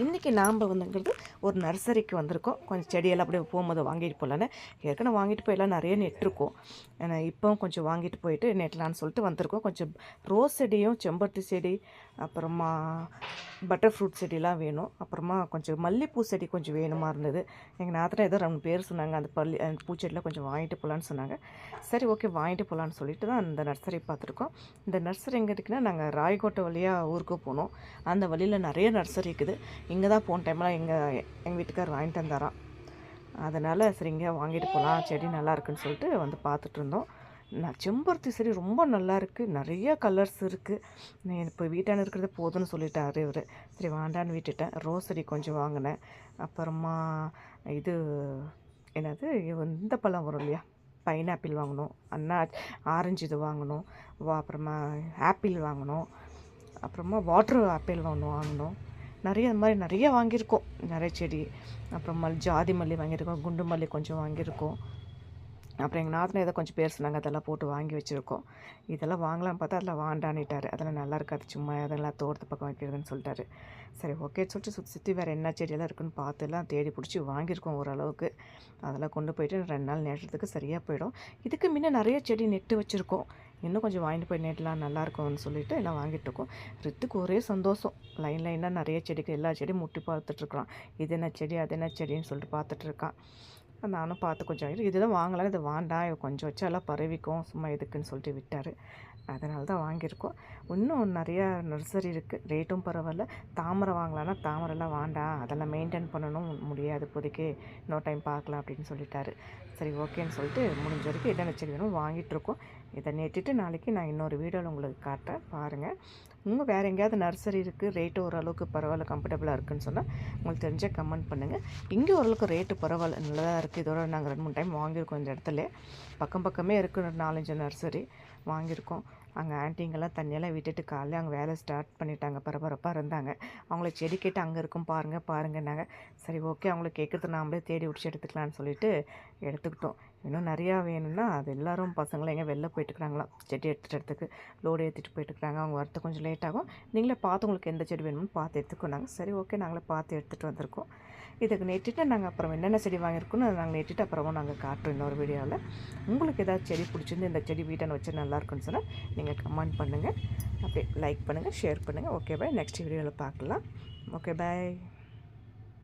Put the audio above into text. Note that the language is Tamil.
இன்றைக்கி நாம் வந்துங்கிறது ஒரு நர்சரிக்கு வந்திருக்கோம். கொஞ்சம் செடியெல்லாம் அப்படியே போகும்போது வாங்கிட்டு போகலான்னு. ஏற்கனவே வாங்கிட்டு போயெல்லாம் நிறைய நெட்டிருக்கோம். இப்போவும் கொஞ்சம் வாங்கிட்டு போயிட்டு நெட்டலான்னு சொல்லிட்டு வந்திருக்கோம். கொஞ்சம் ரோஸ் செடியும் செம்பருத்தி செடி, அப்புறமா பட்டர் ஃப்ரூட் செடிலாம் வேணும். அப்புறமா கொஞ்சம் மல்லிகைப்பூ செடி கொஞ்சம் வேணுமா இருந்தது. எங்கள் நாத்தனார் ஏதோ 2 பேர் சொன்னாங்க, அந்த பூச்செடியில் கொஞ்சம் வாங்கிட்டு போகலான்னு சொன்னாங்க. சரி ஓகே வாங்கிட்டு போகலான்னு சொல்லிட்டு தான் இந்த நர்சரி பார்த்துருக்கோம். இந்த நர்சரி எங்கே இருக்குன்னா, நாங்கள் ராயக்கோட்டை வழியாக ஊருக்கு போனோம். அந்த வழியில் நிறைய நர்சரி இருக்குது. இங்கே தான் போன டைம்லாம் எங்கள் வீட்டுக்கார் வாங்கிட்டு வந்தாராம். அதனால் சரி இங்கே வாங்கிட்டு போகலாம், செடி நல்லா இருக்குன்னு சொல்லிட்டு வந்து பார்த்துட்டு இருந்தோம். செம்பருத்தி செடி ரொம்ப நல்லா இருக்குது, நிறைய கலர்ஸ் இருக்குது. இப்போ வீட்டான இருக்கிறது போதும்னு சொல்லிட்டாரு இவர். சரி வேண்டான்னு விட்டுட்டேன். ரோஸ் செடி கொஞ்சம் வாங்கினேன். அப்புறமா இது என்னது இந்த பழம் வரும் இல்லையா, பைனாப்பிள் வாங்கணும், ஆரஞ்சு இது வாங்கணும், அப்புறமா ஆப்பிள் வாங்கணும், அப்புறமா வாட்டர் ஆப்பிள் ஒன்று வாங்கினோம். நிறைய இந்த மாதிரி நிறைய வாங்கியிருக்கோம், நிறைய செடி. அப்புறம் ஜாதி மல்லி வாங்கியிருக்கோம், குண்டு மல்லி கொஞ்சம் வாங்கியிருக்கோம். அப்புறம் எங்கள் நாத்தனை ஏதோ கொஞ்சம் பேர் சொன்னாங்க, அதெல்லாம் போட்டு வாங்கி வச்சுருக்கோம். இதெல்லாம் வாங்கலாம்னு பார்த்தா அதில் வாண்டானிட்டார். அதெல்லாம் நல்லா இருக்காது, சும்மா அதெல்லாம் தோட்டத்து பக்கம் வைக்கிறதுன்னு சொல்லிட்டாரு. சரி ஓகேன்னு சொல்லிட்டு சுற்றி வேறு என்ன செடியெல்லாம் இருக்குன்னு பார்த்துலாம் தேடி பிடிச்சி வாங்கியிருக்கோம் ஓரளவுக்கு. அதெல்லாம் கொண்டு போயிட்டு 2 நாள் நேரத்துக்கு சரியாக போயிடும். இதுக்கு முன்னே நிறைய செடி நெட்டு வச்சுருக்கோம். இன்னும் கொஞ்சம் வாங்கிட்டு போய் நெட்டலாம் நல்லாயிருக்கும்னு சொல்லிட்டு எல்லாம் வாங்கிட்டு இருக்கோம். ரித்துக்கு ஒரே சந்தோஷம். லைனாக நிறைய செடிக்கு எல்லா செடியும் முட்டி பார்த்துட்ருக்குறான். இது என்ன செடி அது என்ன செடின்னு சொல்லிட்டு பார்த்துட்ருக்கான். நானும் பார்த்து கொஞ்சம் இதுதான் வாங்கலாம், இது வாண்டாம், கொஞ்சம் வச்சு எல்லாம் பரவிக்கும், சும்மா எதுக்குன்னு சொல்லிட்டு விட்டார். அதனால தான் வாங்கியிருக்கோம். இன்னும் நிறையா நர்சரி இருக்குது, ரேட்டும் பரவாயில்ல. தாமரை வாங்கலான்னா தாமரைலாம் வேண்டாம், அதெல்லாம் மெயின்டைன் பண்ணணும் முடியாது இப்போதைக்கு, இன்னொரு டைம் பார்க்கலாம் அப்படின்னு சொல்லிட்டாரு. சரி ஓகேன்னு சொல்லிட்டு முடிஞ்ச வரைக்கும் என்னென்ன செடி வேணும் வாங்கிட்டுருக்கோம். இதை நெட்டிட்டு நாளைக்கு நான் இன்னொரு வீடியோவில் உங்களுக்கு காட்டுறேன், பாருங்கள். இன்னும் வேறு எங்கேயாவது நர்சரி இருக்குது, ரேட்டு ஓரளவுக்கு பரவாயில்ல கம்ஃபர்டபுளாக இருக்குதுன்னு சொன்னால் உங்களுக்கு தெரிஞ்சால் கமெண்ட் பண்ணுங்கள். இங்கே ஓரளவுக்கு ரேட்டு பரவாயில்ல, நல்லா தான் இருக்குது. இதோட நாங்கள் 2-3 டைம் வாங்கியிருக்கோம். இந்த இடத்துல பக்கமே இருக்குது, 4-5 நர்சரி வாங்கியிருக்கோம். அங்கே ஆண்டிங்கெல்லாம் தண்ணியெல்லாம் விட்டுட்டு காலையில் அங்கே வேலை ஸ்டார்ட் பண்ணிட்டாங்க, பரபரப்பாக இருந்தாங்க. அவங்கள செடி கேட்டு அங்கே இருக்கும் பாருங்கன்னாங்க. சரி ஓகே, அவங்கள கேட்குறது நாமளே தேடி பிடிச்சி எடுத்துக்கலான்னு சொல்லிட்டு எடுத்துக்கிட்டோம். இன்னும் நிறையா வேணும்னா அது எல்லோரும் பசங்களும் எங்கே வெளில போயிட்டுருக்குறாங்களாம், செடி எடுத்துகிட்டு லோடு ஏற்றிட்டு போயிட்டுருக்குறாங்க. அவங்க வரது கொஞ்சம் லேட் ஆகும். நீங்களே பார்த்து உங்களுக்கு எந்த செடி வேணும்னு பார்த்து எடுத்துக்கோனாங்க. சரி ஓகே, நாங்களே பார்த்து எடுத்துகிட்டு வந்திருக்கோம். இதுக்கு நெட்டிட்டு நாங்கள் அப்புறம் என்னென்ன செடி வாங்கியிருக்கோன்னு அதை நாங்கள் நெட்டிட்டு அப்புறமா நாங்கள் காட்டுறோம் இன்னொரு வீடியோவில். உங்களுக்கு ஏதாவது செடி பிடிச்சிருந்து இந்த செடி வீட்டை வச்சு நல்லாயிருக்குன்னு சொன்னால் நீங்கள் கமெண்ட் பண்ணுங்கள், அப்படியே லைக் பண்ணுங்கள், ஷேர் பண்ணுங்கள். ஓகே பாய், நெக்ஸ்ட் வீடியோவில் பார்க்கலாம். Okay bye.